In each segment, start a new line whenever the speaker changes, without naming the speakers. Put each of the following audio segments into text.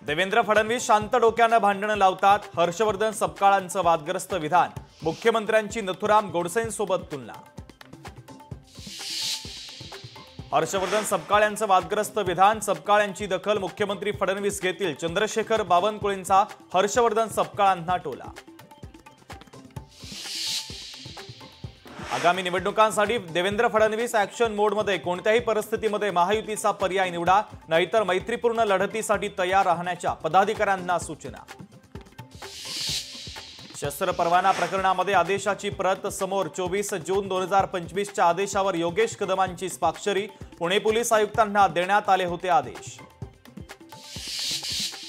देवेंद्र फडणवीस शांत डोक्यानं भांडणं लावतात. हर्षवर्धन सपकाळांचं वादग्रस्त विधान. मुख्यमंत्र्यांची नथुराम गोडसेंसोबत तुलना. हर्षवर्धन सपकाळ यांचं वादग्रस्त विधान. सपकाळ यांची दखल मुख्यमंत्री फडणवीस घेतील. चंद्रशेखर बावनकुळेंचा हर्षवर्धन सपकाळांना टोला. आगामी निवडणुकांसाठी देवेंद्र फडणवीस ॲक्शन मोडमध्ये. कोणत्याही परिस्थितीमध्ये महायुतीचा पर्याय निवडा, नाहीतर मैत्रीपूर्ण लढतीसाठी तयार राहण्याच्या पदाधिकाऱ्यांना सूचना. शस्त्र परवाना प्रकरणामध्ये आदेशाची प्रत समोर. 24 जून 2025च्या आदेशावर योगेश कदमांची स्वाक्षरी. पुणे पोलीस आयुक्तांना देण्यात आले होते आदेश.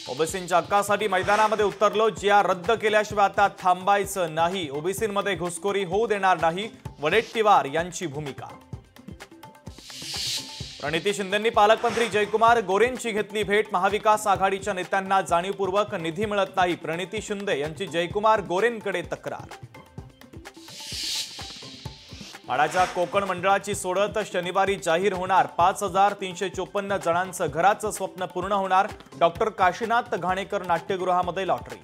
ओबीसींच्या हक्कासाठी मैदानामध्ये उतरलो. जिया रद्द केल्याशिवाय आता थांबायचं नाही. ओबीसींमध्ये घुसखोरी होऊ देणार नाही. वडेट्टीवार यांची भूमिका. प्रणिती शिंदेंनी पालकमंत्री जयकुमार गोरेंची घेतली भेट. महाविकास आघाडीच्या नेत्यांना जाणीवपूर्वक निधी मिळत नाही. प्रणिती शिंदे यांची जयकुमार गोरेंकडे तक्रार. माडाच्या कोकण मंडळाची सोडत शनिवारी जाहीर होणार. 5354 जणांचं घराचं स्वप्न पूर्ण होणार. डॉक्टर काशीनाथ घाणेकर नाट्यगृहामध्ये लॉटरी.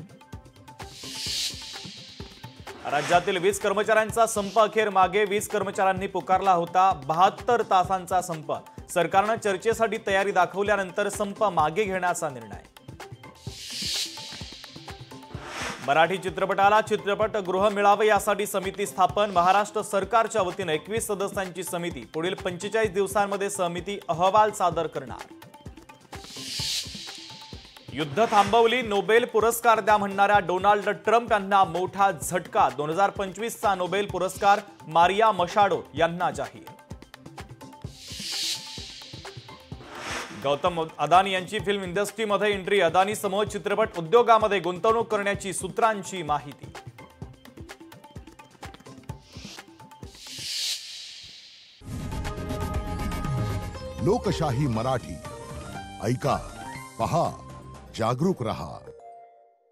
राज्यातील वीज कर्मचाऱ्यांचा संप अखेर मागे. वीज कर्मचाऱ्यांनी पुकारला होता 72 तासांचा संप. सरकारनं चर्चेसाठी तयारी दाखवल्यानंतर संप मागे घेण्याचा निर्णय. मराठी चित्रपटाला चित्रपटगृह मिळावे यासाठी समिती स्थापन. महाराष्ट्र सरकारच्या वतीने 21 सदस्यांची समिती. पुढील 45 दिवसांमध्ये समिती अहवाल सादर करणार. युद्ध थांबवली, नोबेल पुरस्कार द्या म्हणणाऱ्या डोनाल्ड ट्रम्प यांना मोठा झटका. 2025चा नोबेल पुरस्कार मारिया मशाडो यांना जाहीर. गौतम अदानी यांची फिल्म इंडस्ट्रीमध्ये एंट्री. अदानी समूह चित्रपट उद्योगामध्ये गुंतवणूक करण्याची सूत्रांची माहिती.
लोकशाही मराठी ऐका, पहा, जागरूक रहा.